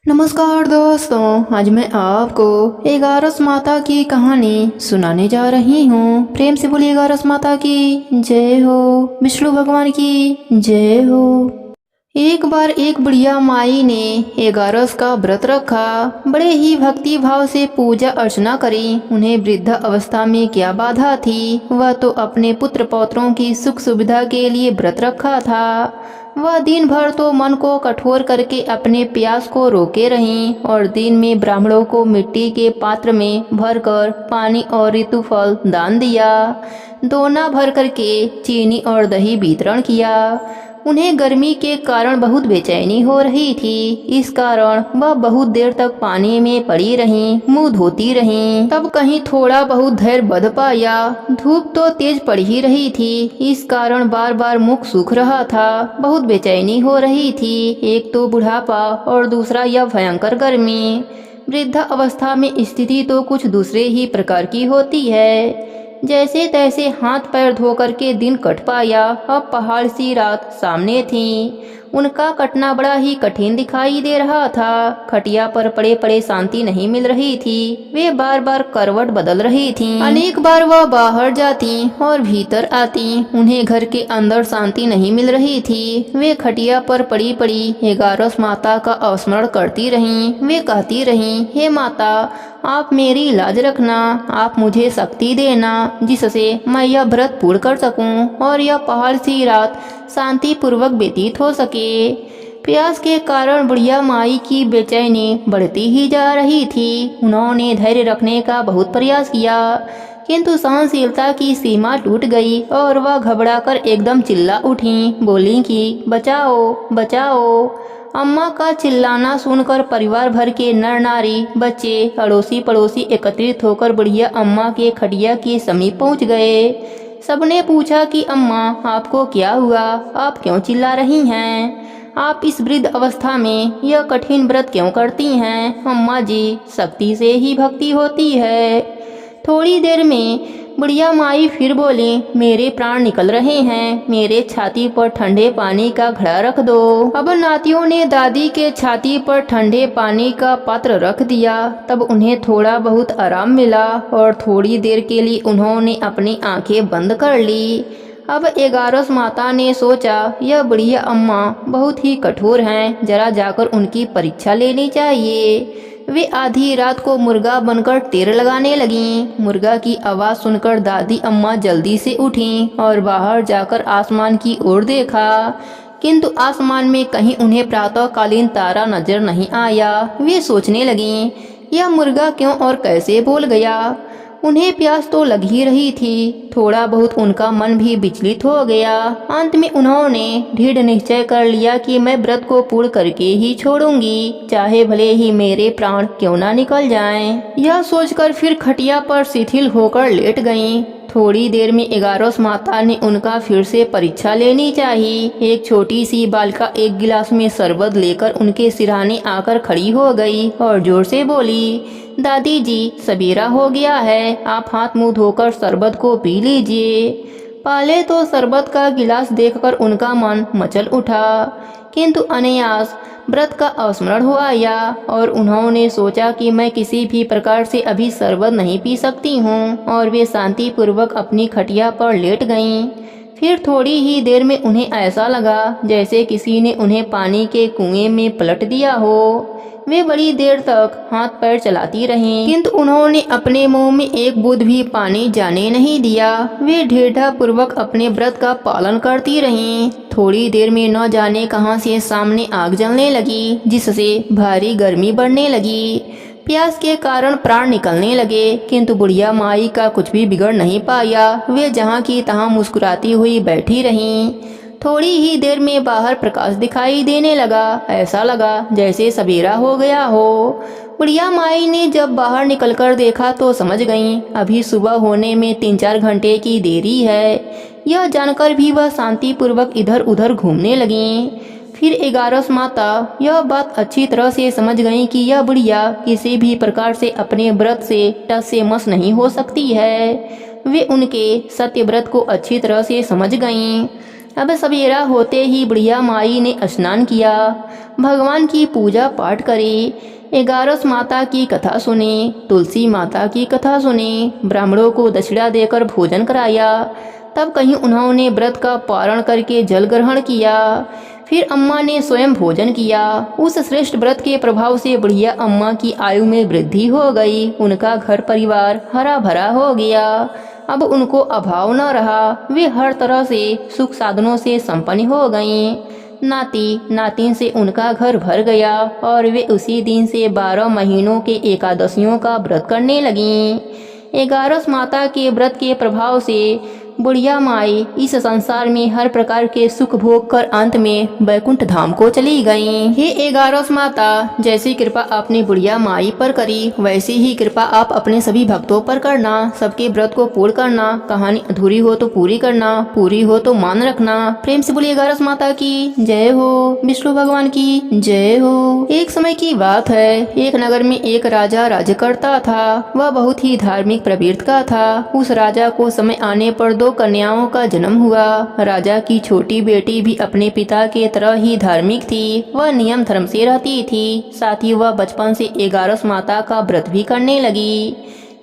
नमस्कार दोस्तों, आज मैं आपको एगारस माता की कहानी सुनाने जा रही हूँ। प्रेम से बोलिए एगारस माता की जय हो, विष्णु भगवान की जय हो। एक बार एक बुढ़िया माई ने एगारस का व्रत रखा। बड़े ही भक्ति भाव से पूजा अर्चना करी। उन्हें वृद्ध अवस्था में क्या बाधा थी, वह तो अपने पुत्र पौत्रों की सुख सुविधा के लिए व्रत रखा था। वह दिन भर तो मन को कठोर करके अपने प्यास को रोके रहीं और दिन में ब्राह्मणों को मिट्टी के पात्र में भरकर पानी और ऋतुफल दान दिया। दोना भर करके चीनी और दही वितरण किया। उन्हें गर्मी के कारण बहुत बेचैनी हो रही थी। इस कारण वह बहुत देर तक पानी में पड़ी रहीं, मुंह धोती रहीं। तब कहीं थोड़ा बहुत धैर्य बंध पाया। धूप तो तेज पड़ ही रही थी, इस कारण बार बार मुख सूख रहा था। बहुत बेचैनी हो रही थी। एक तो बुढ़ापा और दूसरा यह भयंकर गर्मी। वृद्धा अवस्था में स्थिति तो कुछ दूसरे ही प्रकार की होती है। जैसे तैसे हाथ पैर धो करके दिन कट पाया। अब पहाड़ सी रात सामने थी। उनका कटना बड़ा ही कठिन दिखाई दे रहा था। खटिया पर पड़े पड़े शांति नहीं मिल रही थी। वे बार बार करवट बदल रही थीं। अनेक बार वह बाहर जाती और भीतर आती। उन्हें घर के अंदर शांति नहीं मिल रही थी। वे खटिया पर पड़ी पड़ी एगारस माता का स्मरण करती रहीं। वे कहती रहीं, हे माता, आप मेरी लाज रखना। आप मुझे शक्ति देना जिससे मैं यह व्रत पूर्ण कर सकूं और यह पहाड़ सी रात शांति पूर्वक व्यतीत हो सके। प्यास के कारण बुढ़िया माई की बेचैनी बढ़ती ही जा रही थी। उन्होंने धैर्य रखने का बहुत प्रयास किया, किंतु सहनशीलता की सीमा टूट गई और वह घबराकर एकदम चिल्ला उठी। बोली कि बचाओ बचाओ। अम्मा का चिल्लाना सुनकर परिवार भर के नर नारी, बच्चे, अड़ोसी पड़ोसी एकत्रित होकर बुढ़िया अम्मा के खटिया के समीप पहुंच गए। सबने पूछा कि अम्मा, आपको क्या हुआ? आप क्यों चिल्ला रही हैं? आप इस वृद्ध अवस्था में यह कठिन व्रत क्यों करती हैं? अम्मा जी, शक्ति से ही भक्ति होती है। थोड़ी देर में बुढ़िया माई फिर बोली, मेरे प्राण निकल रहे हैं, मेरे छाती पर ठंडे पानी का घड़ा रख दो। अब नातियों ने दादी के छाती पर ठंडे पानी का पात्र रख दिया। तब उन्हें थोड़ा बहुत आराम मिला और थोड़ी देर के लिए उन्होंने अपनी आंखें बंद कर ली। अब एगारस माता ने सोचा, यह बुढ़िया अम्मा बहुत ही कठोर हैं, जरा जाकर उनकी परीक्षा लेनी चाहिए। वे आधी रात को मुर्गा बनकर टेर लगाने लगीं। मुर्गा की आवाज़ सुनकर दादी अम्मा जल्दी से उठीं और बाहर जाकर आसमान की ओर देखा, किंतु आसमान में कहीं उन्हें प्रातःकालीन तारा नजर नहीं आया। वे सोचने लगीं, यह मुर्गा क्यों और कैसे बोल गया? उन्हें प्यास तो लग ही रही थी। थोड़ा बहुत उनका मन भी विचलित हो गया। अंत में उन्होंने दृढ़ निश्चय कर लिया कि मैं व्रत को पूर्ण करके ही छोड़ूंगी, चाहे भले ही मेरे प्राण क्यों ना निकल जाएं। यह सोचकर फिर खटिया पर शिथिल होकर लेट गईं। थोड़ी देर में एगारस माता ने उनका फिर से परीक्षा लेनी चाहिए। एक छोटी सी बालिका एक गिलास में शरबत लेकर उनके सिरहाने आकर खड़ी हो गई और जोर से बोली, दादी जी, सवेरा हो गया है, आप हाथ मुंह धोकर शरबत को पी लीजिए। पहले तो शरबत का गिलास देखकर उनका मन मचल उठा, किंतु अनायास व्रत का स्मरण हो आया और उन्होंने सोचा कि मैं किसी भी प्रकार से अभी शरबत नहीं पी सकती हूँ, और वे शांति पूर्वक अपनी खटिया पर लेट गईं। फिर थोड़ी ही देर में उन्हें ऐसा लगा जैसे किसी ने उन्हें पानी के कुएं में पलट दिया हो। वे बड़ी देर तक हाथ पैर चलाती रहीं, किंतु उन्होंने अपने मुंह में एक बूंद भी पानी जाने नहीं दिया। वे दृढ़ता पूर्वक अपने व्रत का पालन करती रहीं। थोड़ी देर में न जाने कहां से सामने आग जलने लगी, जिससे भारी गर्मी बढ़ने लगी। प्यास के कारण प्राण निकलने लगे, किंतु बुढ़िया माई का कुछ भी बिगड़ नहीं पाया। वे जहाँ की तहाँ मुस्कुराती हुई बैठी रहीं। थोड़ी ही देर में बाहर प्रकाश दिखाई देने लगा। ऐसा लगा जैसे सवेरा हो गया हो। बुढ़िया माई ने जब बाहर निकलकर देखा तो समझ गईं, अभी सुबह होने में 3-4 घंटे की देरी है। यह जानकर भी वह शांति पूर्वक इधर उधर घूमने लगीं। फिर एगारस माता यह बात अच्छी तरह से समझ गईं कि यह बुढ़िया किसी भी प्रकार से अपने व्रत से टस से मस नहीं हो सकती है। वे उनके सत्य व्रत को अच्छी तरह से समझ गईं। अब सवेरा होते ही बुढ़िया माई ने स्नान किया, भगवान की पूजा पाठ करे, 11 माता की कथा सुने, तुलसी माता की कथा सुने, ब्राह्मणों को दक्षिणा देकर भोजन कराया। तब कहीं उन्होंने व्रत का पारण करके जल ग्रहण किया। फिर अम्मा ने स्वयं भोजन किया। उस श्रेष्ठ व्रत के प्रभाव से बुढ़िया अम्मा की आयु में वृद्धि हो गई। उनका घर परिवार हरा भरा हो गया। अब उनको अभाव न रहा। वे हर तरह से सुख साधनों से संपन्न हो गईं। नाती नातिन से उनका घर भर गया और वे उसी दिन से 12 महीनों के एकादशियों का व्रत करने लगीं। 11 माता के व्रत के प्रभाव से बुढ़िया माई इस संसार में हर प्रकार के सुख भोग कर अंत में बैकुंठ धाम को चली गईं। हे 11 माता, जैसी कृपा आपने बुढ़िया माई पर करी वैसी ही कृपा आप अपने सभी भक्तों पर करना। सबके व्रत को पूर्ण करना। कहानी अधूरी हो तो पूरी करना, पूरी हो तो मान रखना। प्रेम से बोलिए 11 माता की जय हो, विष्णु भगवान की जय हो। एक समय की बात है, एक नगर में एक राजा राज्य करता था। वह बहुत ही धार्मिक प्रवृत्ति का था। उस राजा को समय आने पर 2 कन्याओं का जन्म हुआ। राजा की छोटी बेटी भी अपने पिता के तरह ही धार्मिक थी। वह नियम धर्म से रहती थी। साथ ही वह बचपन से 11 माता का व्रत भी करने लगी।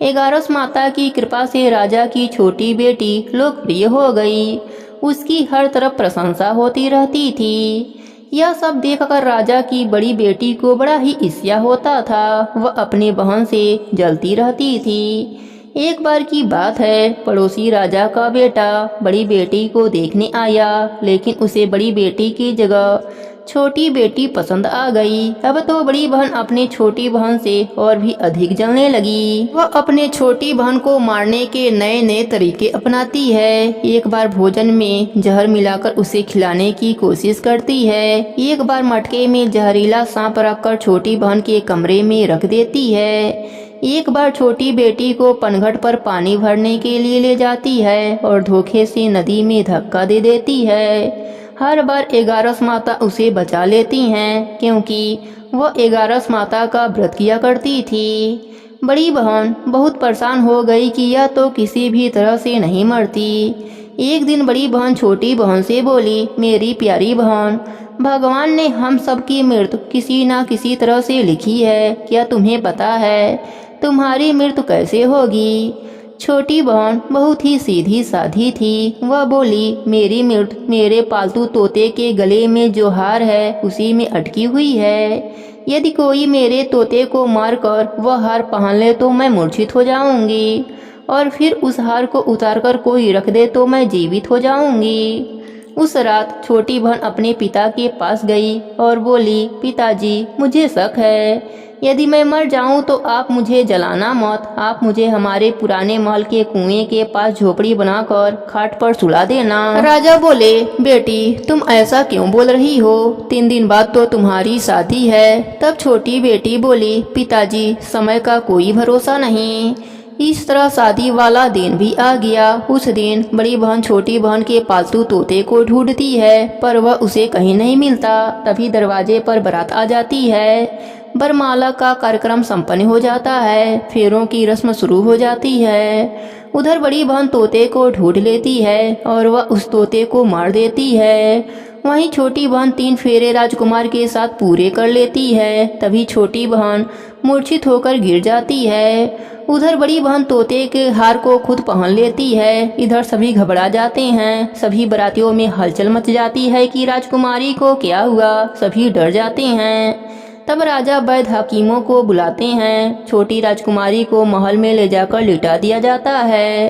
11 माता की कृपा से राजा की छोटी बेटी लोकप्रिय हो गई। उसकी हर तरफ प्रशंसा होती रहती थी। यह सब देखकर राजा की बड़ी बेटी को बड़ा ही ईर्ष्या होता था। वह अपने बहन से जलती रहती थी। एक बार की बात है, पड़ोसी राजा का बेटा बड़ी बेटी को देखने आया, लेकिन उसे बड़ी बेटी की जगह छोटी बेटी पसंद आ गई। अब तो बड़ी बहन अपने छोटी बहन से और भी अधिक जलने लगी। वह अपने छोटी बहन को मारने के नए नए तरीके अपनाती है। एक बार भोजन में जहर मिलाकर उसे खिलाने की कोशिश करती है। एक बार मटके में जहरीला सांप रखकर छोटी बहन के कमरे में रख देती है। एक बार छोटी बेटी को पनघट पर पानी भरने के लिए ले जाती है और धोखे से नदी में धक्का दे देती है। हर बार 11 माता उसे बचा लेती हैं, क्योंकि वह 11 माता का व्रत किया करती थी। बड़ी बहन बहुत परेशान हो गई कि यह तो किसी भी तरह से नहीं मरती। एक दिन बड़ी बहन छोटी बहन से बोली, मेरी प्यारी बहन, भगवान ने हम सब की मृत्यु किसी न किसी तरह से लिखी है। क्या तुम्हें पता है तुम्हारी मृत्यु कैसे होगी? छोटी बहन बहुत ही सीधी साधी थी। वह बोली, मेरी मृत्यु मेरे पालतू तोते के गले में जो हार है उसी में अटकी हुई है। यदि कोई मेरे तोते को मारकर वह हार पहन ले तो मैं मूर्छित हो जाऊंगी, और फिर उस हार को उतारकर कोई रख दे तो मैं जीवित हो जाऊंगी। उस रात छोटी बहन अपने पिता के पास गई और बोली, पिताजी, मुझे शक है, यदि मैं मर जाऊं तो आप मुझे जलाना मत। आप मुझे हमारे पुराने महल के कुएं के पास झोपड़ी बनाकर खाट पर सुला देना। राजा बोले, बेटी, तुम ऐसा क्यों बोल रही हो? 3 दिन बाद तो तुम्हारी शादी है। तब छोटी बेटी बोली, पिताजी, समय का कोई भरोसा नहीं। इस तरह शादी वाला दिन भी आ गया। उस दिन बड़ी बहन छोटी बहन के पालतू तोते को ढूंढती है, पर वह उसे कहीं नहीं मिलता। तभी दरवाजे पर बारात आ जाती है। बरमाला का कार्यक्रम संपन्न हो जाता है। फेरों की रस्म शुरू हो जाती है। उधर बड़ी बहन तोते को ढूंढ लेती है और वह उस तोते को मार देती है। वहीं छोटी बहन 3 फेरे राजकुमार के साथ पूरे कर लेती है। तभी छोटी बहन मूर्छित होकर गिर जाती है। उधर बड़ी बहन तोते के हार को खुद पहन लेती है। इधर सभी घबरा जाते हैं। सभी बारातियों में हलचल मच जाती है कि राजकुमारी को क्या हुआ। सभी डर जाते हैं। तब राजा वैद्य हकीमों को बुलाते हैं। छोटी राजकुमारी को महल में ले जाकर लिटा दिया जाता है।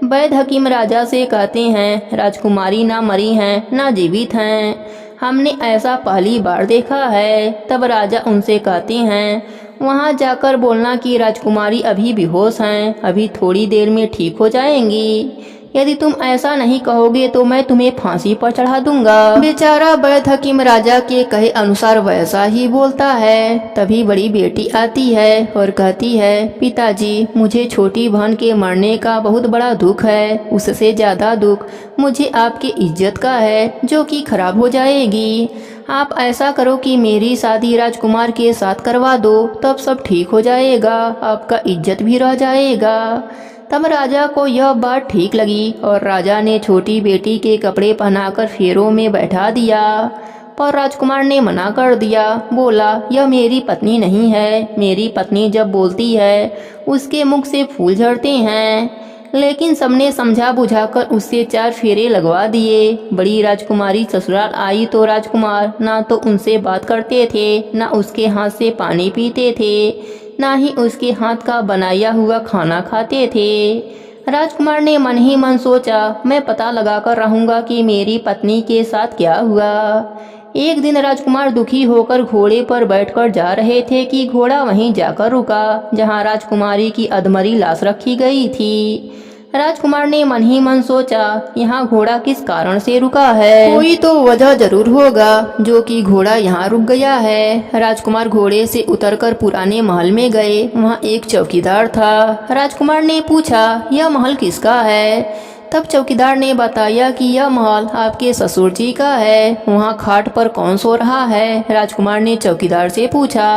वैद्य हकीम राजा से कहते हैं, राजकुमारी ना मरी हैं ना जीवित हैं। हमने ऐसा पहली बार देखा है। तब राजा उनसे कहते हैं, वहां जाकर बोलना कि राजकुमारी अभी बेहोश हैं, अभी थोड़ी देर में ठीक हो जाएंगी। यदि तुम ऐसा नहीं कहोगे तो मैं तुम्हें फांसी पर चढ़ा दूंगा। बेचारा वैद्य हकीम राजा के कहे अनुसार वैसा ही बोलता है। तभी बड़ी बेटी आती है और कहती है, पिताजी, मुझे छोटी बहन के मरने का बहुत बड़ा दुख है। उससे ज्यादा दुख मुझे आपकी इज्जत का है, जो कि खराब हो जाएगी। आप ऐसा करो कि मेरी शादी राजकुमार के साथ करवा दो, तब सब ठीक हो जाएगा। आपका इज्जत भी रह जाएगा। तब राजा को यह बात ठीक लगी और राजा ने छोटी बेटी के कपड़े पहनाकर फेरों में बैठा दिया। पर राजकुमार ने मना कर दिया, बोला यह मेरी पत्नी नहीं है। मेरी पत्नी जब बोलती है उसके मुख से फूल झड़ते हैं। लेकिन सबने समझा बुझाकर उससे 4 फेरे लगवा दिए। बड़ी राजकुमारी ससुराल आई तो राजकुमार ना तो उनसे बात करते थे, ना उसके हाथ से पानी पीते थे, ना ही उसके हाथ का बनाया हुआ खाना खाते थे। राजकुमार ने मन ही मन सोचा, मैं पता लगा कर रहूँगा कि मेरी पत्नी के साथ क्या हुआ। एक दिन राजकुमार दुखी होकर घोड़े पर बैठकर जा रहे थे कि घोड़ा वहीं जाकर रुका जहां राजकुमारी की अधमरी लाश रखी गई थी। राजकुमार ने मन ही मन सोचा, यहाँ घोड़ा किस कारण से रुका है, कोई तो वजह जरूर होगा जो कि घोड़ा यहाँ रुक गया है। राजकुमार घोड़े से उतरकर पुराने महल में गए। वहाँ एक चौकीदार था। राजकुमार ने पूछा, यह महल किसका है? तब चौकीदार ने बताया कि यह महल आपके ससुर जी का है। वहाँ खाट पर कौन सो रहा है? राजकुमार ने चौकीदार से पूछा।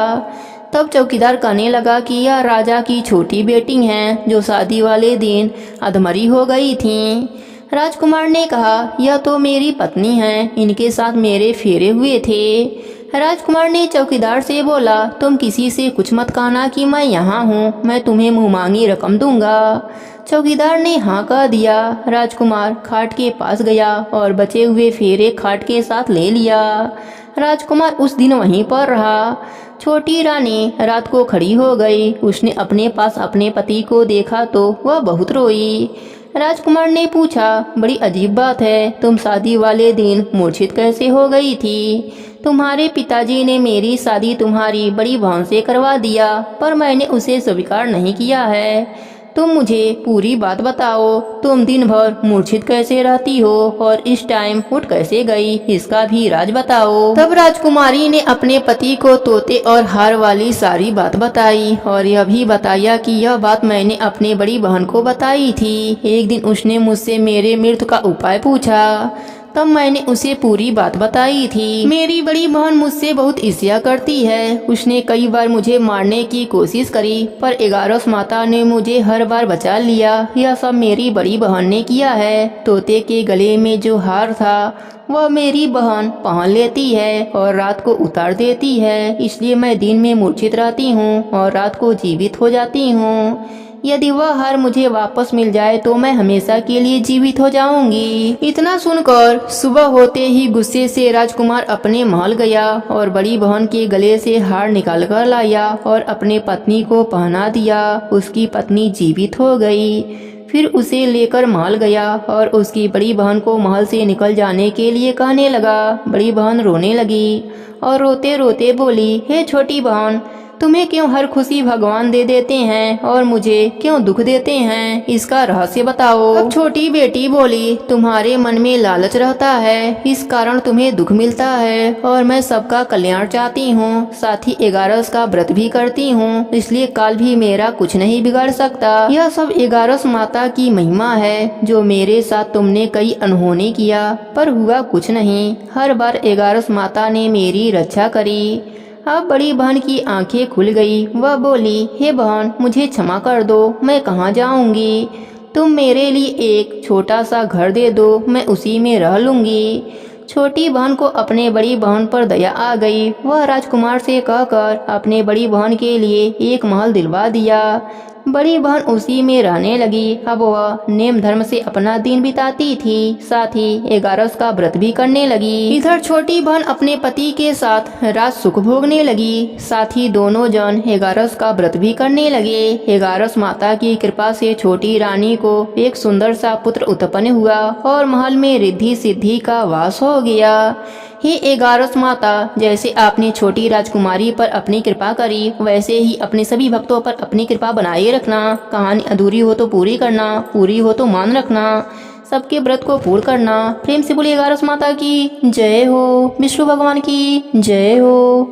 तब चौकीदार कहने लगा कि यह राजा की छोटी बेटी हैं जो शादी वाले दिन अधमरी हो गई थीं। राजकुमार ने कहा, यह तो मेरी पत्नी हैं, इनके साथ मेरे फेरे हुए थे। राजकुमार ने चौकीदार से बोला, तुम किसी से कुछ मत कहना कि मैं यहाँ हूँ, मैं तुम्हें मुँहमांगी रकम दूंगा। चौकीदार ने हाँ कह दिया। राजकुमार खाट के पास गया और बचे हुए फेरे खाट के साथ ले लिया। राजकुमार उस दिन वहीं पर रहा। छोटी रानी रात को खड़ी हो गई। उसने अपने पास अपने पति को देखा तो वह बहुत रोई। राजकुमार ने पूछा, बड़ी अजीब बात है, तुम शादी वाले दिन मूर्छित कैसे हो गई थी? तुम्हारे पिताजी ने मेरी शादी तुम्हारी बड़ी बहन से करवा दिया, पर मैंने उसे स्वीकार नहीं किया है। तुम मुझे पूरी बात बताओ, तुम दिन भर मूर्छित कैसे रहती हो और इस टाइम उठ कैसे गई, इसका भी राज बताओ। तब राजकुमारी ने अपने पति को तोते और हार वाली सारी बात बताई और यह भी बताया कि यह बात मैंने अपने बड़ी बहन को बताई थी। एक दिन उसने मुझसे मेरे मृत्यु का उपाय पूछा, तब मैंने उसे पूरी बात बताई थी। मेरी बड़ी बहन मुझसे बहुत ईर्ष्या करती है। उसने कई बार मुझे मारने की कोशिश करी, पर 11 माता ने मुझे हर बार बचा लिया। यह सब मेरी बड़ी बहन ने किया है। तोते के गले में जो हार था वह मेरी बहन पहन लेती है और रात को उतार देती है, इसलिए मैं दिन में मूर्छित रहती हूँ और रात को जीवित हो जाती हूँ। यदि वह हार मुझे वापस मिल जाए तो मैं हमेशा के लिए जीवित हो जाऊंगी। इतना सुनकर सुबह होते ही गुस्से से राजकुमार अपने महल गया और बड़ी बहन के गले से हार निकाल कर लाया और अपने पत्नी को पहना दिया। उसकी पत्नी जीवित हो गई। फिर उसे लेकर महल गया और उसकी बड़ी बहन को महल से निकल जाने के लिए कहने लगा। बड़ी बहन रोने लगी और रोते रोते बोली, हे छोटी बहन, तुम्हें क्यों हर खुशी भगवान दे देते हैं और मुझे क्यों दुख देते हैं, इसका रहस्य बताओ। अब छोटी बेटी बोली, तुम्हारे मन में लालच रहता है, इस कारण तुम्हें दुख मिलता है और मैं सबका कल्याण चाहती हूँ, साथ ही 11 का व्रत भी करती हूँ, इसलिए काल भी मेरा कुछ नहीं बिगाड़ सकता। यह सब 11 माता की महिमा है। जो मेरे साथ तुमने कई अनहोनी किया पर हुआ कुछ नहीं। हर बार 11 माता ने मेरी रक्षा करी। अब बड़ी बहन की आंखें खुल गई। वह बोली, हे बहन, मुझे क्षमा कर दो, मैं कहाँ जाऊंगी? तुम मेरे लिए एक छोटा सा घर दे दो, मैं उसी में रह लूंगी। छोटी बहन को अपने बड़ी बहन पर दया आ गई। वह राजकुमार से कहकर अपने बड़ी बहन के लिए एक महल दिलवा दिया। बड़ी बहन उसी में रहने लगी। अब वह नेम धर्म से अपना दिन बिताती थी, साथ ही 11 का व्रत भी करने लगी। इधर छोटी बहन अपने पति के साथ राज सुख भोगने लगी, साथ ही दोनों जन 11 का व्रत भी करने लगे। 11 माता की कृपा से छोटी रानी को एक सुंदर सा पुत्र उत्पन्न हुआ और महल में रिद्धि सिद्धि का वास हो गया। हे 11 माता, जैसे आपने छोटी राजकुमारी पर अपनी कृपा करी, वैसे ही अपने सभी भक्तों पर अपनी कृपा बनाए रखना। कहानी अधूरी हो तो पूरी करना, पूरी हो तो मान रखना, सबके व्रत को पूर्ण करना। प्रेम से बोलिए 11 माता की जय हो, विष्णु भगवान की जय हो।